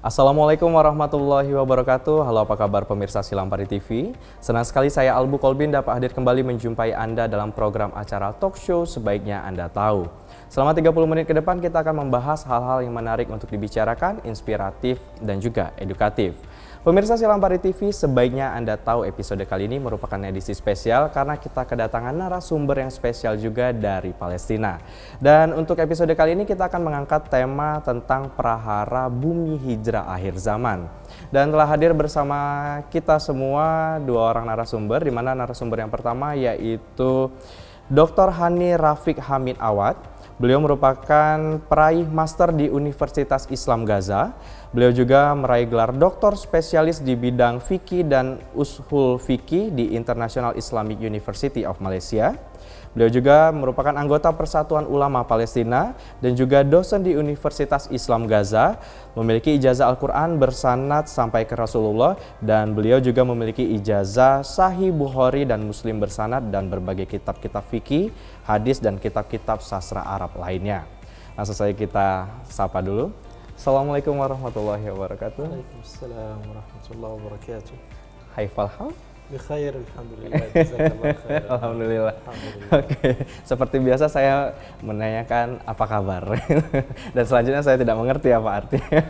Assalamualaikum warahmatullahi wabarakatuh. Halo, apa kabar pemirsa Silampari TV? Senang sekali saya Albu Kolbin dapat hadir kembali menjumpai Anda dalam program acara talk show Sebaiknya Anda Tahu. Selama 30 menit ke depan kita akan membahas hal-hal yang menarik untuk dibicarakan, inspiratif, dan juga edukatif. Pemirsa Silampari TV, sebaiknya Anda tahu episode kali ini merupakan edisi spesial karena kita kedatangan narasumber yang spesial juga dari Palestina. Dan untuk episode kali ini kita akan mengangkat tema tentang prahara bumi hijrah akhir zaman. Dan telah hadir bersama kita semua dua orang narasumber, di mana narasumber yang pertama yaitu Dr. Hani Rafiq Hamid Awad. Beliau merupakan peraih master di Universitas Islam Gaza. Beliau juga meraih gelar doktor spesialis di bidang fikih dan ushul fikih di International Islamic University of Malaysia. Beliau juga merupakan anggota Persatuan Ulama Palestina dan juga dosen di Universitas Islam Gaza, memiliki ijazah Al-Quran bersanad sampai ke Rasulullah, dan beliau juga memiliki ijazah Sahih Bukhari dan Muslim bersanad dan berbagai kitab-kitab fikih, hadis, dan kitab-kitab sastra Arab lainnya. Langsung saja kita sapa dulu. Assalamualaikum warahmatullahi wabarakatuh. Waalaikumsalam warahmatullahi wabarakatuh. Hai Falham. Bikhair, alhamdulillah. Jazakallah khair. Alhamdulillah. Oke, seperti biasa saya menanyakan apa kabar. Dan selanjutnya saya tidak mengerti apa artinya.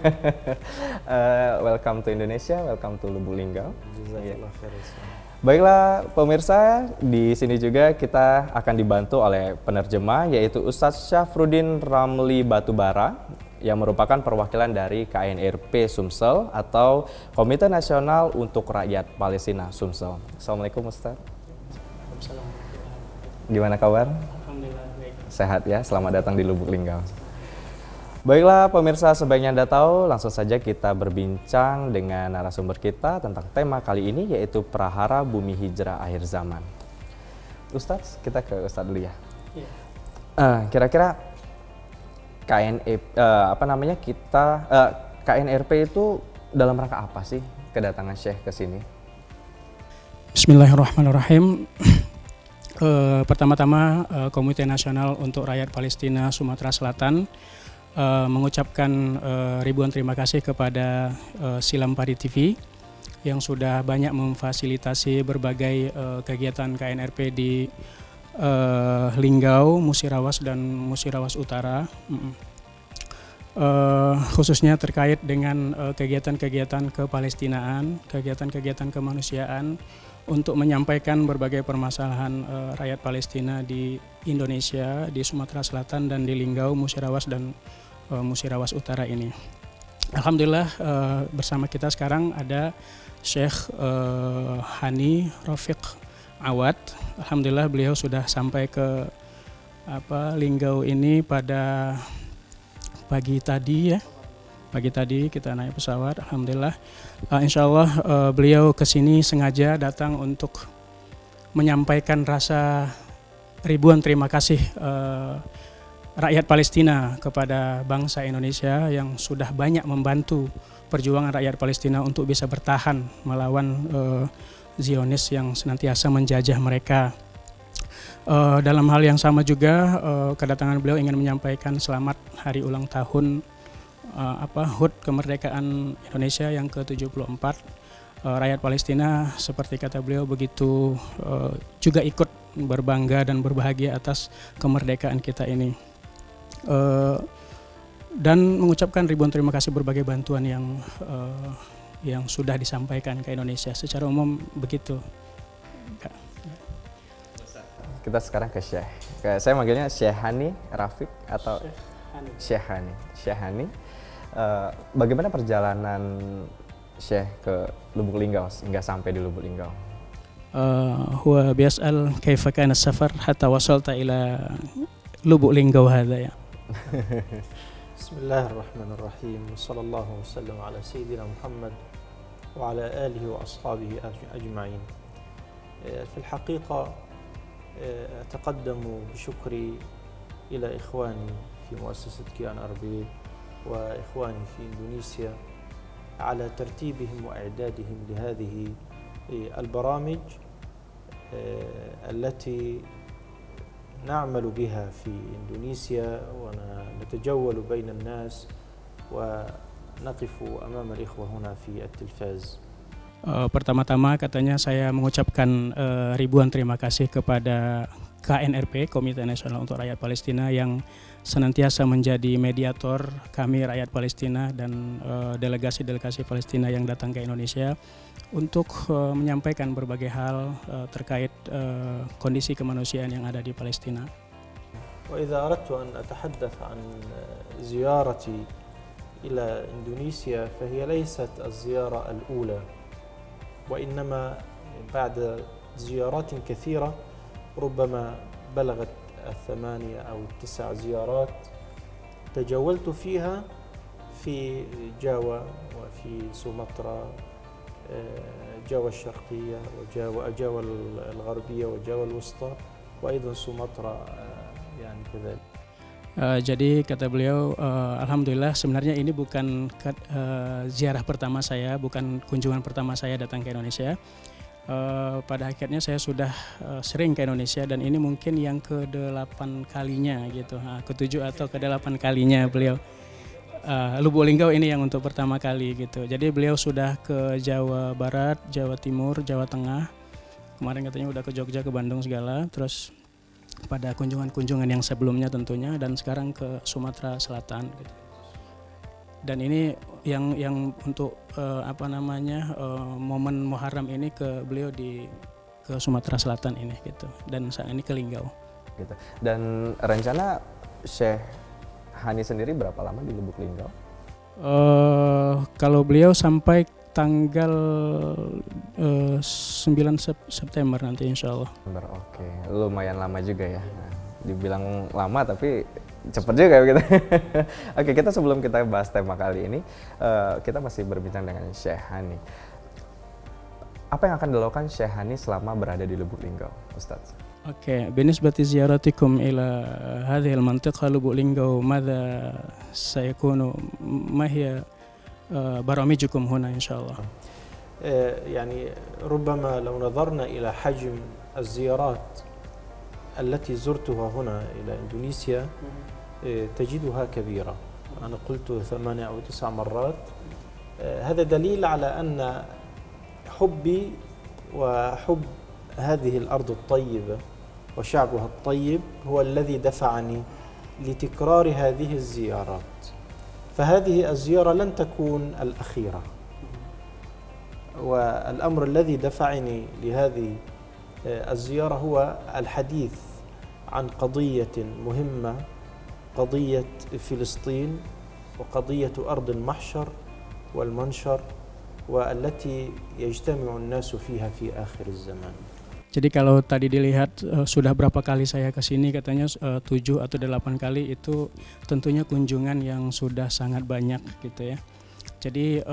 Welcome to Indonesia, welcome to Lubuk Linggau. Jazakallah khair. Baiklah pemirsa, di sini juga kita akan dibantu oleh penerjemah yaitu Ustadz Syafruddin Ramli Batubara yang merupakan perwakilan dari KNRP Sumsel atau Komite Nasional untuk Rakyat Palestina Sumsel. Assalamualaikum Ustadz. Gimana kabar? Alhamdulillah baik. Sehat ya, selamat datang di Lubuk Linggau. Baiklah pemirsa, sebaiknya Anda tahu, langsung saja kita berbincang dengan narasumber kita tentang tema kali ini yaitu prahara bumi hijrah akhir zaman. Ustadz, kita ke Ustadz dulu ya. Kira-kira KNRP itu dalam rangka apa sih kedatangan Syekh ke sini? Bismillahirrahmanirrahim. Pertama-tama Komite Nasional untuk Rakyat Palestina Sumatera Selatan mengucapkan ribuan terima kasih kepada Silampari TV yang sudah banyak memfasilitasi berbagai kegiatan KNRP di Linggau, Musirawas, dan Musirawas Utara, khususnya terkait dengan kegiatan-kegiatan kepalestinaan, kegiatan-kegiatan kemanusiaan untuk menyampaikan berbagai permasalahan rakyat Palestina di Indonesia, di Sumatera Selatan, dan di Linggau, Musirawas, dan Musirawas Utara ini. Alhamdulillah bersama kita sekarang ada Syekh Hani Rafiq Awad. Alhamdulillah beliau sudah sampai ke Linggau ini pada pagi tadi ya. Pagi tadi kita naik pesawat. Alhamdulillah. Insyaallah beliau kesini sengaja datang untuk menyampaikan rasa ribuan terima kasih rakyat Palestina kepada bangsa Indonesia yang sudah banyak membantu perjuangan rakyat Palestina untuk bisa bertahan melawan Zionis yang senantiasa menjajah mereka. Dalam hal yang sama juga kedatangan beliau ingin menyampaikan selamat hari ulang tahun HUT kemerdekaan Indonesia yang ke-74. Rakyat Palestina seperti kata beliau begitu juga ikut berbangga dan berbahagia atas kemerdekaan kita ini. Dan mengucapkan ribuan terima kasih berbagai bantuan yang sudah disampaikan ke Indonesia secara umum begitu. Kita sekarang ke Syekh. Saya manggilnya Syekh Hani Rafiq atau Syekh Hani. Syekh Hani. Bagaimana perjalanan Syekh ke Lubuk Linggau hingga sampai di Lubuk Linggau? Huwa bias'al kaifa kana safar hatta wasalta ila Lubuk Linggau hadha ya. Bismillahirrahmanirrahim. Wassallallahu wasallam ala sayyidina Muhammad wa ala alihi wa ashabihi ajma'in. في الحقيقة أتقدم بشكري إلى إخواني في مؤسسة كيان أربيل وإخواني في إندونيسيا على ترتيبهم وإعدادهم لهذه البرامج التي نعمل بها في إندونيسيا ونتجول بين الناس نقف أمام الإخوة هنا في التلفاز. Pertama-tama katanya saya mengucapkan ribuan terima kasih kepada KNRP, Komite Nasional untuk Rakyat Palestina, yang senantiasa menjadi mediator kami rakyat Palestina dan delegasi-delegasi Palestina yang datang ke Indonesia untuk menyampaikan berbagai hal terkait kondisi kemanusiaan yang ada di Palestina. وإذا أردت أن أتحدث عن زيارتي إلى إندونيسيا فهي ليست الزيارة الأولى، وإنما بعد زيارات كثيرة ربما بلغت 8 أو 9 زيارات تجولت فيها في جاوا وفي سومطرة، جاوا الشرقية وجاوا الغربية وجاوا الوسطى وأيضا سومطرة يعني كذلك. Jadi kata beliau, alhamdulillah sebenarnya ini bukan ziarah pertama saya, bukan kunjungan pertama saya datang ke Indonesia. Pada akhirnya saya sudah sering ke Indonesia dan ini mungkin yang ke-8 kalinya gitu, ke-7 atau ke-8 kalinya beliau. Lubuk Linggau ini yang untuk pertama kali gitu. Jadi beliau sudah ke Jawa Barat, Jawa Timur, Jawa Tengah. Kemarin katanya udah ke Jogja, ke Bandung segala. Terus pada kunjungan-kunjungan yang sebelumnya tentunya, dan sekarang ke Sumatera Selatan gitu. Dan ini yang untuk momen Muharram ini beliau ke Sumatera Selatan ini gitu, dan saat ini ke Linggau gitu. Dan rencana Syekh Hani sendiri berapa lama di Lubuk Linggau? Kalau beliau sampai tanggal 9 September nanti insya Allah. Oke, lumayan lama juga ya. Nah, dibilang lama tapi cepet juga begitu. Oke, kita sebelum kita bahas tema kali ini, kita masih berbincang dengan Syekh Hani. Apa yang akan dilakukan Syekh Hani selama berada di Lubuk Linggau, Ustaz? Oke, binisbati ziyaratikum ila hadhihi al-mantiqa Lubuk Linggau, madza sayakunu ma hiya برامجكم هنا إن شاء الله. يعني ربما لو نظرنا إلى حجم الزيارات التي زرتها هنا إلى إندونيسيا تجدها كبيرة. أنا قلت 8 أو 9 مرات. هذا دليل على أن حبي وحب هذه الأرض الطيبة وشعبها الطيب هو الذي دفعني لتكرار هذه الزيارات. فهذه الزيارة لن تكون الأخيرة، والأمر الذي دفعني لهذه الزيارة هو الحديث عن قضية مهمة، قضية فلسطين وقضية أرض المحشر والمنشر والتي يجتمع الناس فيها في آخر الزمان. Jadi kalau tadi dilihat sudah berapa kali saya ke sini, katanya 7 atau 8 kali, itu tentunya kunjungan yang sudah sangat banyak gitu ya. Jadi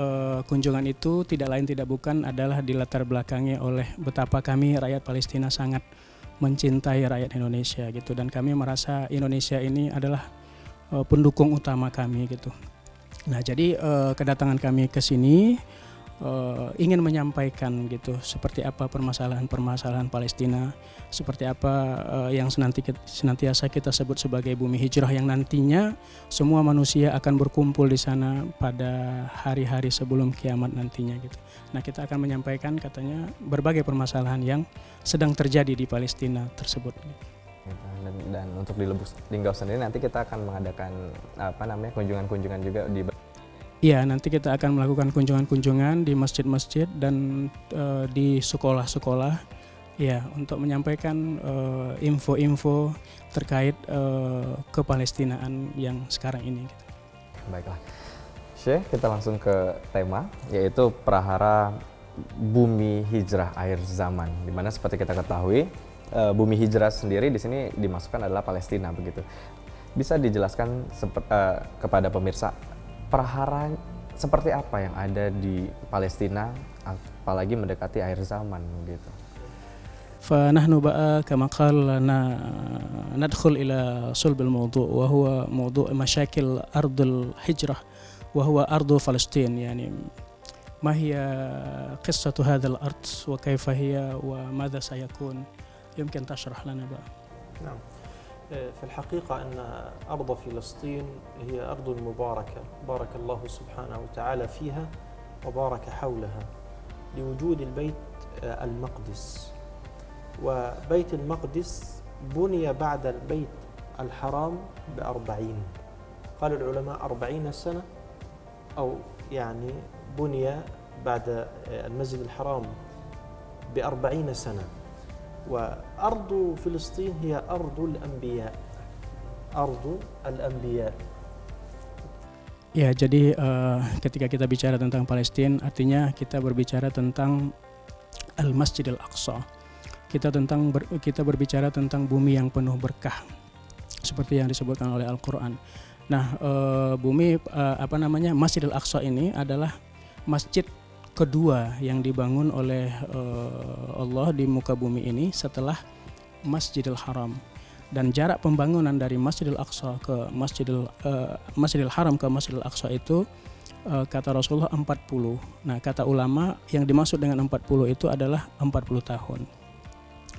kunjungan itu tidak lain tidak bukan adalah dilatar belakangi oleh betapa kami rakyat Palestina sangat mencintai rakyat Indonesia gitu, dan kami merasa Indonesia ini adalah pendukung utama kami gitu. Nah, jadi kedatangan kami ke sini ingin menyampaikan gitu seperti apa permasalahan Palestina, seperti apa yang senantiasa kita sebut sebagai bumi hijrah, yang nantinya semua manusia akan berkumpul di sana pada hari-hari sebelum kiamat nantinya gitu. Nah, kita akan menyampaikan katanya berbagai permasalahan yang sedang terjadi di Palestina tersebut. Dan untuk di Lubuk Linggau sendiri nanti kita akan mengadakan kunjungan-kunjungan juga di. Iya, nanti kita akan melakukan kunjungan-kunjungan di masjid-masjid dan di sekolah-sekolah, ya, untuk menyampaikan info-info terkait kepalestinaan yang sekarang ini. Gitu. Baiklah, Syekh, kita langsung ke tema, yaitu prahara bumi hijrah akhir zaman, di mana seperti kita ketahui bumi hijrah sendiri di sini dimasukkan adalah Palestina begitu. Bisa dijelaskan kepada pemirsa prahara seperti apa yang ada di Palestina, apalagi mendekati akhir zaman gitu. فنحن بقى كما قال ندخل إلى صلب الموضوع وهو موضوع مشاكل أرض الهجرة وهو أرض فلسطين. يعني ما هي قصة هذا الأرض وكيف هي وماذا سيكون؟ يمكن تشرح لنا بقى. نعم. في الحقيقة أن أرض فلسطين هي أرض مباركة، بارك الله سبحانه وتعالى فيها وبارك حولها لوجود البيت المقدس. وبيت المقدس بني بعد البيت الحرام ب40، قال العلماء 40 سنة، أو يعني بني بعد المسجد الحرام ب40 سنة. وأرض فلسطين هي أرض الأنبياء، أرض الأنبياء. Ya, jadi ketika kita bicara tentang Palestina, artinya kita berbicara tentang Al-Masjidil Aqsa. Kita berbicara tentang bumi yang penuh berkah, seperti yang disebutkan oleh Al-Quran. Nah, Masjidil Aqsa ini adalah masjid kedua yang dibangun oleh Allah di muka bumi ini setelah Masjidil Haram. Dan jarak pembangunan dari Masjidil Aqsa ke Masjidil Haram ke Masjidil Aqsa itu kata Rasulullah 40. Nah, kata ulama yang dimaksud dengan 40 itu adalah 40 tahun.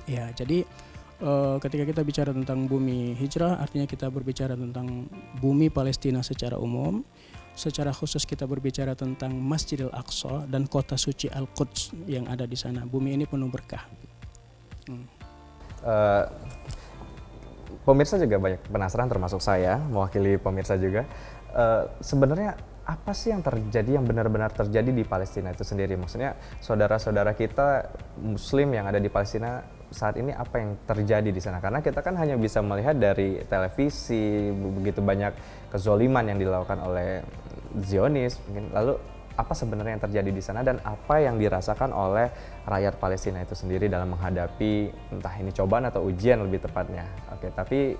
Ya, jadi ketika kita bicara tentang bumi hijrah, artinya kita berbicara tentang bumi Palestina secara umum. Secara khusus kita berbicara tentang Masjidil Aqsa dan kota suci Al-Quds yang ada di sana. Bumi ini penuh berkah. Pemirsa juga banyak penasaran, termasuk saya, mewakili pemirsa juga. Sebenarnya apa sih yang terjadi, yang benar-benar terjadi di Palestina itu sendiri? Maksudnya saudara-saudara kita Muslim yang ada di Palestina saat ini, apa yang terjadi di sana? Karena kita kan hanya bisa melihat dari televisi, begitu banyak kezoliman yang dilakukan oleh Zionis. Lalu apa sebenarnya yang terjadi di sana dan apa yang dirasakan oleh rakyat Palestina itu sendiri dalam menghadapi entah ini cobaan atau ujian lebih tepatnya. Oke, tapi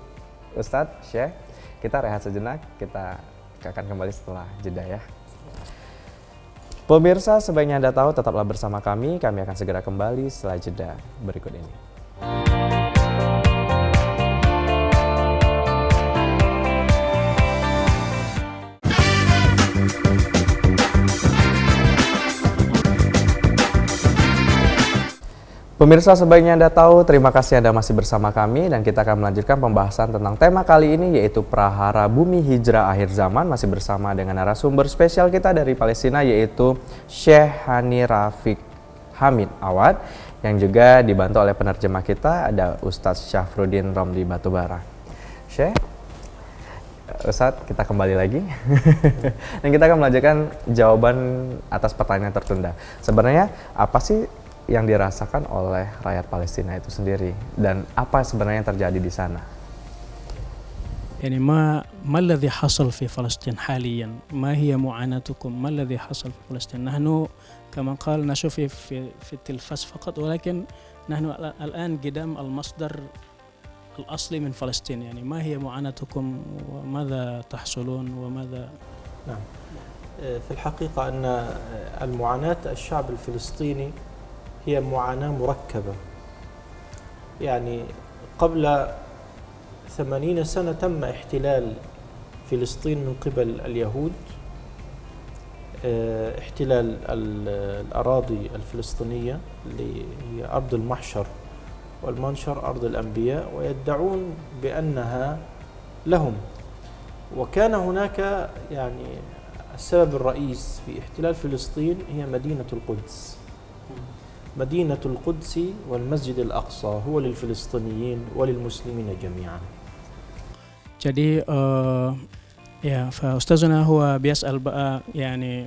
Ustadz, Syekh, kita rehat sejenak, kita akan kembali setelah jeda ya. Pemirsa, sebaiknya Anda tahu, tetaplah bersama kami akan segera kembali setelah jeda berikut ini. Pemirsa, sebaiknya Anda tahu, terima kasih Anda masih bersama kami dan kita akan melanjutkan pembahasan tentang tema kali ini, yaitu Prahara Bumi Hijrah Akhir Zaman, masih bersama dengan narasumber spesial kita dari Palestina, yaitu Syekh Hani Rafiq Hamid Awad, yang juga dibantu oleh penerjemah kita, ada Ustadz Syafruddin Romli Batubara. Syekh, Ustadz, kita kembali lagi dan kita akan melanjutkan jawaban atas pertanyaan tertunda. Sebenarnya apa sih yang dirasakan oleh rakyat Palestina itu sendiri dan apa sebenarnya yang terjadi di sana? يعني ما الذي حصل في فلسطين حاليا؟ ما هي معاناتكم؟ ما الذي حصل في فلسطين؟ نحن كما قال نشوف في التلفاز فقط، ولكن نحن الآن قدام المصدر الأصلي من فلسطين. يعني ما هي معاناتكم وماذا تحصلون وماذا؟ نعم، في الحقيقة أن المعاناة الشعب الفلسطيني هي معاناة مركبة. يعني قبل 80 سنة تم احتلال فلسطين من قبل اليهود، احتلال الأراضي الفلسطينية اللي هي أرض المحشر والمنشر، أرض الأنبياء، ويدعون بأنها لهم. وكان هناك يعني السبب الرئيس في احتلال فلسطين هي مدينة القدس. مدينة القدس والمسجد الأقصى هو للفلسطينيين وللمسلمين جميعا. Jadi فأستاذنا هو بيسأل بقى، يعني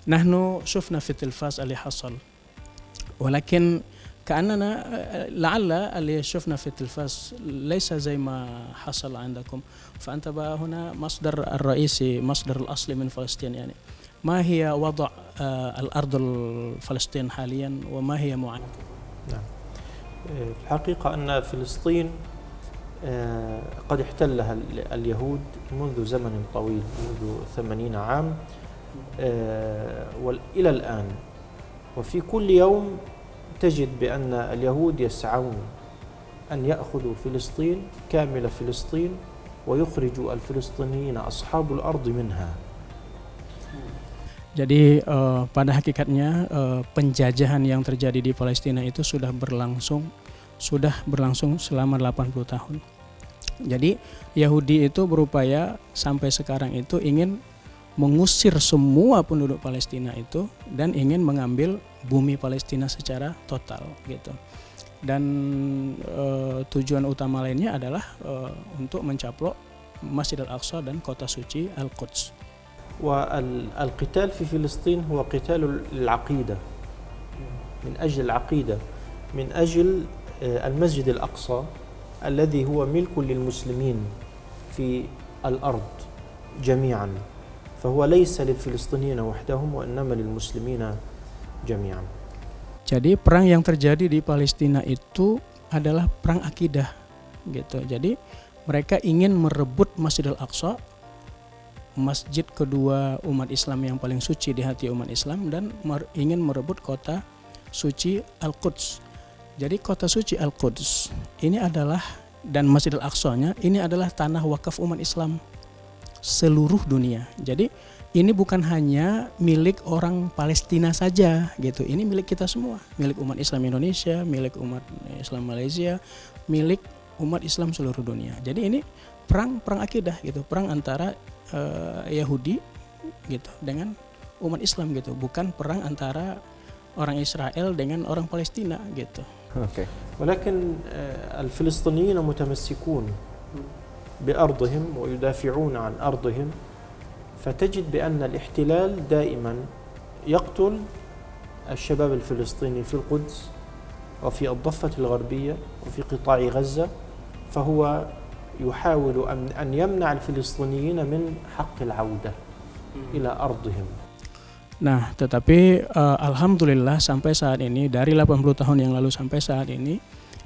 نحن شفنا في التلفاز اللي حصل، ولكن كأننا لعل اللي شفنا في التلفاز ليس زي ما حصل عندكم. فأنت بقى هنا مصدر الرئيسي، مصدر الأصلي من فلسطين. يعني ما هي وضع الأرض الفلسطين حاليا وما هي معاناة؟ نعم، الحقيقة أن فلسطين قد احتلها اليهود منذ زمن طويل، منذ 80 عام وإلى الآن. وفي كل يوم تجد بأن اليهود يسعون أن يأخذوا فلسطين كامل فلسطين ويخرجوا الفلسطينيين أصحاب الأرض منها. Jadi pada hakikatnya penjajahan yang terjadi di Palestina itu sudah berlangsung selama 80 tahun. Jadi Yahudi itu berupaya sampai sekarang itu ingin mengusir semua penduduk Palestina itu dan ingin mengambil bumi Palestina secara total gitu. Dan tujuan utama lainnya adalah untuk mencaplok Masjid Al-Aqsa dan kota suci Al-Quds. والقتال في فلسطين هو قتال العقيدة من أجل العقيدة من أجل المسجد الأقصى الذي هو ملك للمسلمين في الأرض جميعا فهو ليس للفلسطينيين وحدهم وإنما للمسلمين جميعا. Jadi perang yang terjadi di Palestina itu adalah perang akidah gitu. Jadi mereka ingin merebut Masjid Al-Aqsa, masjid kedua umat Islam yang paling suci di hati umat Islam, dan ingin merebut kota suci Al-Quds. Jadi kota suci Al-Quds ini adalah, dan Masjid Al-Aqsa-nya ini adalah tanah wakaf umat Islam seluruh dunia. Jadi ini bukan hanya milik orang Palestina saja gitu. Ini milik kita semua, milik umat Islam Indonesia, milik umat Islam Malaysia, milik umat Islam seluruh dunia. Jadi ini perang akidah gitu, perang antara Yahudi gitu dengan umat Islam gitu, bukan perang antara orang Israel dengan orang Palestina gitu. Oke. ولكن الفلسطينيين متمسكون بأرضهم ويدافعون عن أرضهم فتجد بأن الاحتلال دائما يقتل الشباب الفلسطيني في القدس وفي الضفة الغربية وفي قطاع غزة فهو يحاول أن يمنع الفلسطينيين من حق العودة إلى أرضهم. Nah, tetapi alhamdulillah sampai saat ini, dari 80 tahun yang lalu sampai saat ini,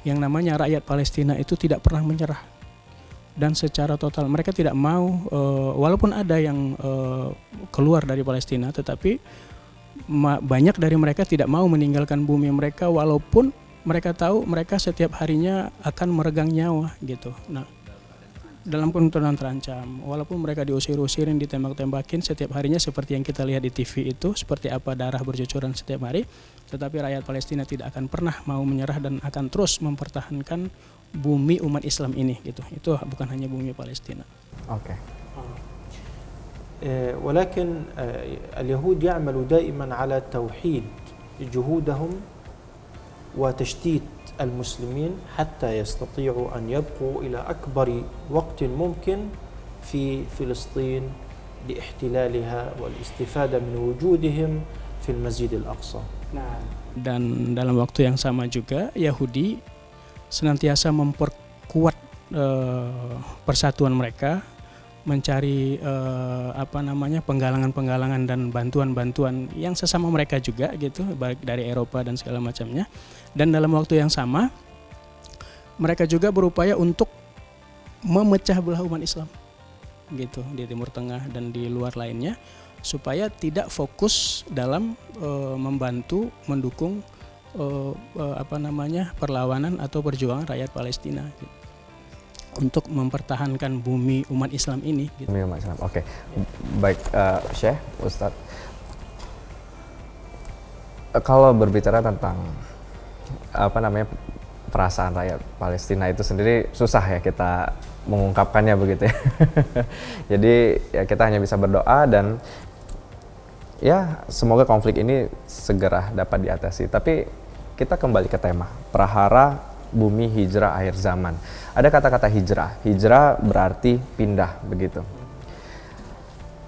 yang namanya rakyat Palestina itu tidak pernah menyerah. Dan secara total mereka tidak mau, walaupun ada yang keluar dari Palestina, tetapi banyak dari mereka tidak mau meninggalkan bumi mereka, walaupun mereka tahu mereka setiap harinya akan meregang nyawa gitu. Nah, dalam keadaan terancam, walaupun mereka diusir-usirin, ditembak-tembakin setiap harinya seperti yang kita lihat di TV itu, seperti apa darah bercucuran setiap hari, tetapi rakyat Palestina tidak akan pernah mau menyerah dan akan terus mempertahankan bumi umat Islam ini gitu. Itu bukan hanya bumi Palestina. Oke. ولكن اليهود يعملوا دائما على توحيد جهودهم وتشتيت المسلمين حتى يستطيعوا أن يبقوا إلى أكبر وقت ممكن في فلسطين لاحتلالها والاستفادة من وجودهم في المسجد الأقصى. Dan dalam waktu yang sama juga Yahudi senantiasa memperkuat persatuan mereka, mencari penggalangan-penggalangan dan bantuan-bantuan yang sesama mereka juga gitu, baik dari Eropa dan segala macamnya. Dan dalam waktu yang sama mereka juga berupaya untuk memecah belah umat Islam gitu di Timur Tengah dan di luar lainnya, supaya tidak fokus dalam membantu mendukung perlawanan atau perjuangan rakyat Palestina gitu, untuk mempertahankan bumi umat Islam ini gitu. Bumi umat Islam. Oke. Baik, Syekh, Ustadz, kalau berbicara tentang perasaan rakyat Palestina itu sendiri susah ya kita mengungkapkannya begitu ya. Jadi ya kita hanya bisa berdoa dan ya semoga konflik ini segera dapat diatasi. Tapi kita kembali ke tema prahara bumi hijrah akhir zaman. Ada kata-kata hijrah. Hijrah berarti pindah begitu.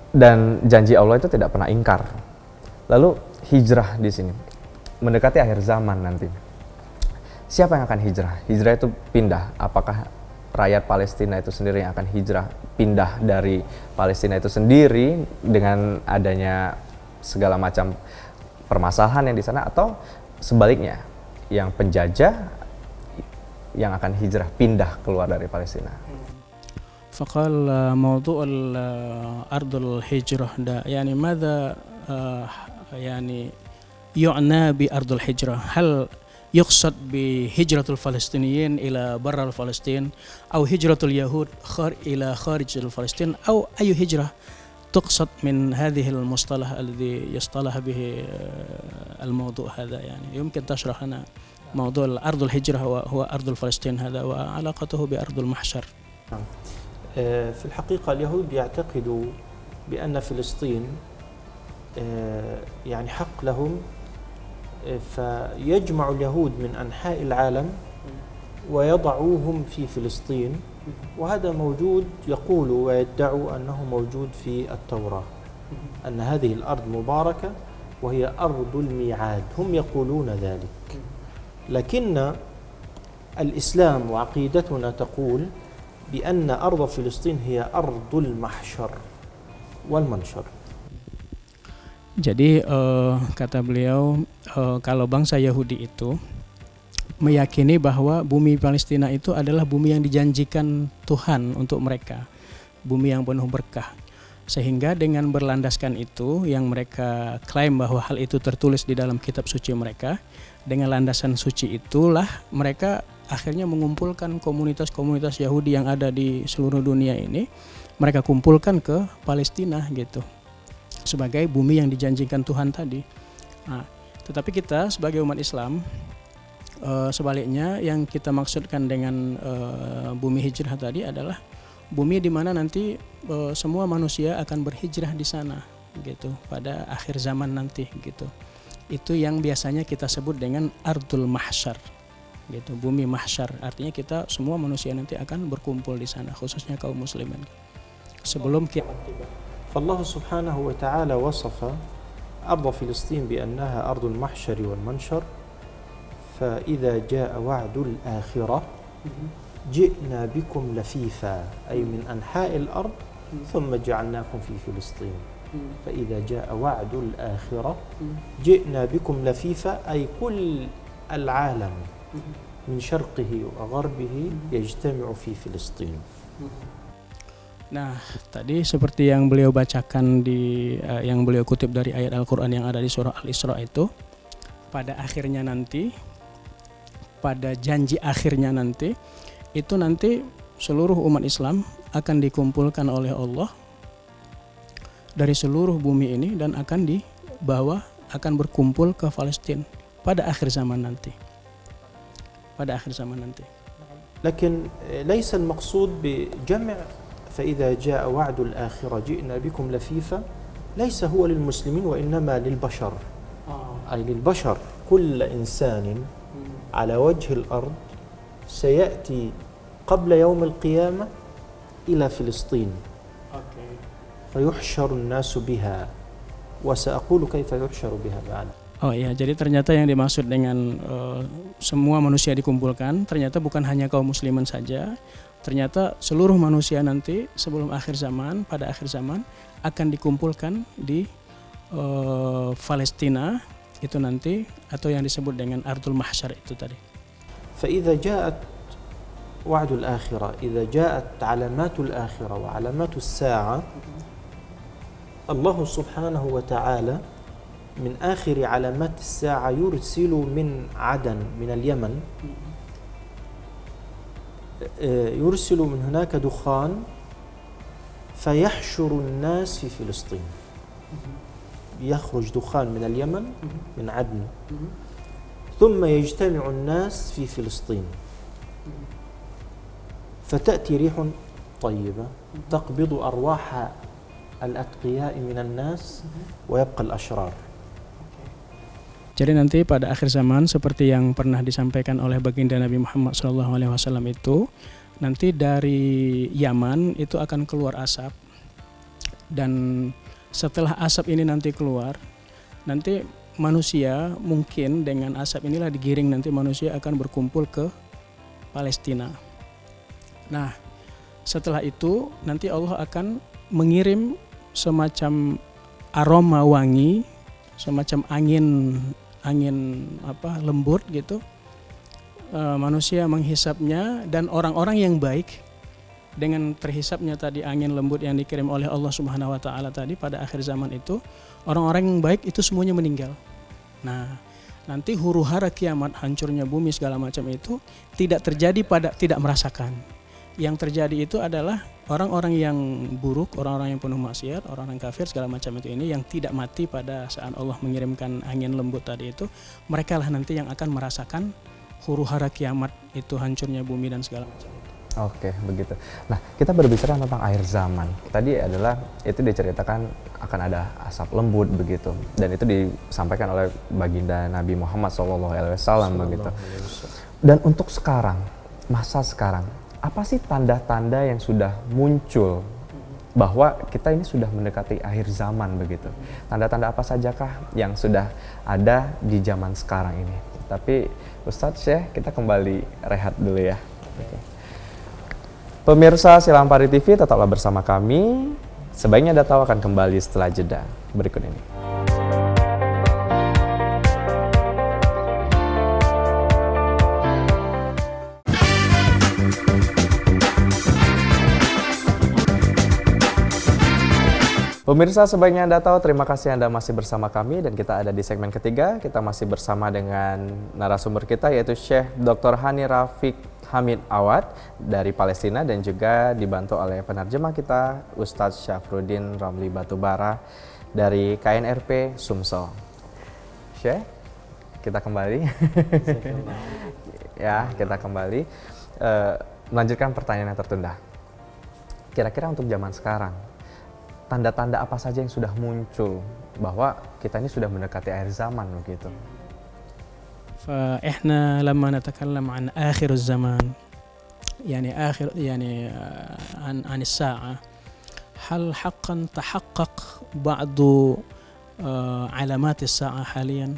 Dan janji Allah itu tidak pernah ingkar. Lalu hijrah di sini mendekati akhir zaman nanti. Siapa yang akan hijrah? Hijrah itu pindah. Apakah rakyat Palestina itu sendiri yang akan hijrah, pindah dari Palestina itu sendiri dengan adanya segala macam permasalahan yang di sana, atau sebaliknya yang penjajah yang akan hijrah pindah keluar dari Palestina? فقال موضوع أرض الهجرة ده يعني ماذا يعني يعنى بأرض الهجرة؟ هل يقصد بهجرة الفلسطينيين إلى برا فلسطين أو هجرة اليهود إلى خارج فلسطين أو أي هجرة تقصد من هذه المصطلح الذي يصطلح به الموضوع هذا؟ يعني يمكن تشرح لنا موضوع أرض الهجرة هو أرض فلسطين هذا وعلاقته بأرض المحشر. في الحقيقة اليهود يعتقدوا بأن فلسطين يعني حق لهم، فيجمع اليهود من أنحاء العالم ويضعوهم في فلسطين، وهذا موجود، يقول ويدعوا أنه موجود في التوراة، أن هذه الأرض مباركة وهي أرض الميعاد، هم يقولون ذلك. لكن الإسلام وعقيدتنا تقول بأن أرض فلسطين هي أرض المحشر والمنشر. Jadi kata beliau kalau bangsa Yahudi itu meyakini bahwa bumi Palestina itu adalah bumi yang dijanjikan Tuhan untuk mereka, bumi yang penuh berkah. Sehingga dengan berlandaskan itu yang mereka klaim bahwa hal itu tertulis di dalam kitab suci mereka, dengan landasan suci itulah mereka akhirnya mengumpulkan komunitas-komunitas Yahudi yang ada di seluruh dunia ini, mereka kumpulkan ke Palestina gitu, sebagai bumi yang dijanjikan Tuhan tadi. Nah, tetapi kita sebagai umat Islam sebaliknya yang kita maksudkan dengan bumi hijrah tadi adalah bumi di mana nanti semua manusia akan berhijrah di sana gitu pada akhir zaman nanti gitu. Itu yang biasanya kita sebut dengan ardul mahsyar gitu, bumi mahsyar. Artinya kita semua manusia nanti akan berkumpul di sana, khususnya kaum muslimin. Sebelum kita فالله سبحانه وتعالى وصف أرض فلسطين بأنها أرض المحشر والمنشر، فإذا جاء وعد الآخرة جئنا بكم لفيفا، أي من أنحاء الأرض ثم جعلناكم في فلسطين. فإذا جاء وعد الآخرة جئنا بكم لفيفا، أي كل العالم من شرقه وغربه يجتمع في فلسطين. Nah, tadi seperti yang beliau bacakan yang beliau kutip dari ayat Al-Qur'an yang ada di surah Al-Isra itu, pada akhirnya nanti, pada janji akhirnya nanti, itu nanti seluruh umat Islam akan dikumpulkan oleh Allah dari seluruh bumi ini dan akan akan berkumpul ke Palestina pada akhir zaman nanti. Pada akhir zaman nanti. لكن ليس المقصود بجمع فإذا جاء وعد الآخرة جئنا بكم لفيفا، ليس هو للمسلمين وإنما للبشر، أي للبشر. كل إنسان على وجه الأرض سيأتي قبل يوم القيامة إلى فلسطين فيحشر الناس بها، وسأقول كيف يحشر بها بعد. Oh iya, jadi ternyata yang dimaksud dengan semua manusia dikumpulkan ternyata bukan hanya kaum muslimin saja, ternyata seluruh manusia nanti sebelum akhir zaman, pada akhir zaman akan dikumpulkan di Palestina itu nanti, atau yang disebut dengan Ardul Mahsyar itu tadi. فإذا جاءت وعد الآخرة، إذا جاءت علامات الآخرة وعلامات الساعة، الله سبحانه وتعالى من آخر علامات الساعة يرسل من عدن من اليمن، يرسل من هناك دخان فيحشر الناس في فلسطين. يخرج دخان من اليمن من عدن ثم يجتمع الناس في فلسطين، فتأتي ريح طيبة تقبض أرواح الأتقياء من الناس ويبقى الأشرار. Jadi nanti pada akhir zaman seperti yang pernah disampaikan oleh baginda Nabi Muhammad SAW itu, nanti dari Yaman itu akan keluar asap, dan setelah asap ini nanti keluar, nanti manusia mungkin dengan asap inilah digiring, nanti manusia akan berkumpul ke Palestina. Nah, setelah itu nanti Allah akan mengirim semacam aroma wangi, semacam angin lembut gitu. Manusia menghisapnya, dan orang-orang yang baik dengan terhisapnya tadi angin lembut yang dikirim oleh Allah Subhanahu wa taala tadi pada akhir zaman itu, orang-orang yang baik itu semuanya meninggal. Nah, nanti huru-hara kiamat, hancurnya bumi segala macam itu tidak terjadi tidak merasakan. Yang terjadi itu adalah orang-orang yang buruk, orang-orang yang penuh maksiat, orang-orang kafir segala macam itu ini yang tidak mati pada saat Allah mengirimkan angin lembut tadi itu, mereka lah nanti yang akan merasakan huru-hara kiamat itu, hancurnya bumi dan segala macam itu. Oke, begitu. Nah, kita berbicara tentang akhir zaman. Tadi adalah itu diceritakan akan ada asap lembut begitu, dan itu disampaikan oleh baginda Nabi Muhammad SAW begitu. Dan untuk sekarang, masa sekarang, apa sih tanda-tanda yang sudah muncul bahwa kita ini sudah mendekati akhir zaman begitu? Tanda-tanda apa sajakah yang sudah ada di zaman sekarang ini? Tapi Ustadz Syekh, kita kembali rehat dulu ya. Oke. Pemirsa Silampari TV, tetaplah bersama kami. Sebaiknya Anda tahu akan kembali setelah jeda berikut ini. Pemirsa, sebaiknya Anda tahu, terima kasih Anda masih bersama kami dan kita ada di segmen ketiga. Kita masih bersama dengan narasumber kita yaitu Syekh Dr. Hani Rafiq Hamid Awad dari Palestina dan juga dibantu oleh penerjemah kita Ustadz Syafruddin Ramli Batubara dari KNRP Sumsel. Syekh, kita kembali. Ya, kita kembali. Melanjutkan pertanyaan yang tertunda. Kira-kira untuk zaman sekarang, tanda-tanda apa saja yang sudah muncul bahwa kita ini sudah mendekati akhir zaman begitu? فإحنا لما نتكلم عن آخر الزمان يعني آخر يعني عن الساعة هل حقا تحقق بعض علامات الساعة حاليا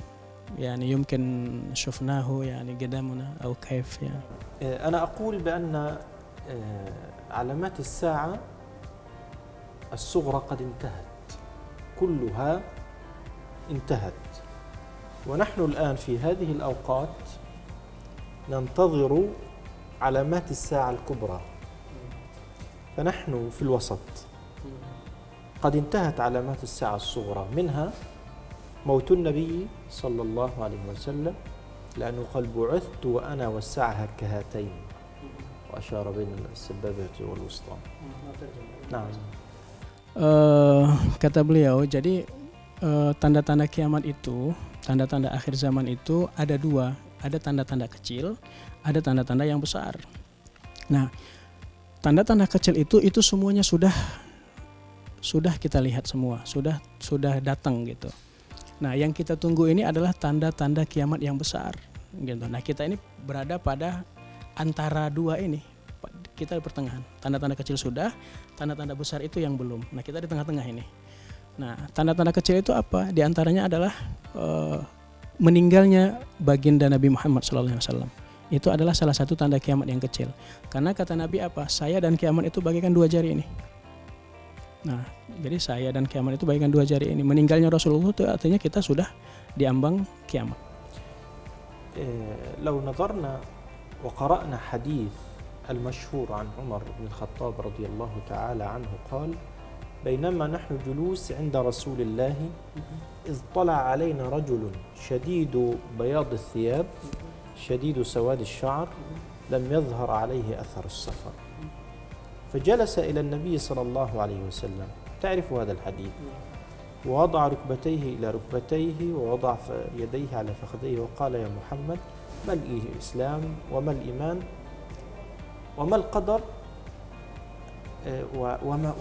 يعني يمكن شفناه يعني قدامنا أو كيف يعني؟ أنا أقول بأن علامات الساعة الصغرى قد انتهت، كلها انتهت، ونحن الآن في هذه الأوقات ننتظر علامات الساعة الكبرى، فنحن في الوسط. قد انتهت علامات الساعة الصغرى، منها موت النبي صلى الله عليه وسلم، لأنه قال بعثت وأنا والساعة كهاتين، وأشار بين السبابة والوسطى. نعم. Kata beliau, jadi tanda-tanda kiamat itu, tanda-tanda akhir zaman itu ada dua, ada tanda-tanda kecil, ada tanda-tanda yang besar. Nah, tanda-tanda kecil itu semuanya sudah kita lihat semua, sudah datang gitu. Nah, yang kita tunggu ini adalah tanda-tanda kiamat yang besar gitu. Nah, kita ini berada pada antara dua ini. Kita di pertengahan. Tanda-tanda kecil sudah, tanda-tanda besar itu yang belum. Nah, kita di tengah-tengah ini. Nah, tanda-tanda kecil itu apa? Di antaranya adalah meninggalnya baginda Nabi Muhammad SAW. Itu adalah salah satu tanda kiamat yang kecil. Karena kata Nabi apa? Saya dan kiamat itu bagaikan dua jari ini. Nah, jadi saya dan kiamat itu bagaikan dua jari ini. Meninggalnya Rasulullah itu artinya kita sudah diambang kiamat. لو نظرنا وقرأنا حديث المشهور عن عمر بن الخطاب رضي الله تعالى عنه قال: بينما نحن جلوس عند رسول الله إذ طلع علينا رجل شديد بياض الثياب شديد سواد الشعر لم يظهر عليه أثر السفر، فجلس إلى النبي صلى الله عليه وسلم، تعرف هذا الحديث، ووضع ركبتيه إلى ركبتيه ووضع يديه على فخذيه وقال: يا محمد، ما الإسلام وما الإيمان وما القدر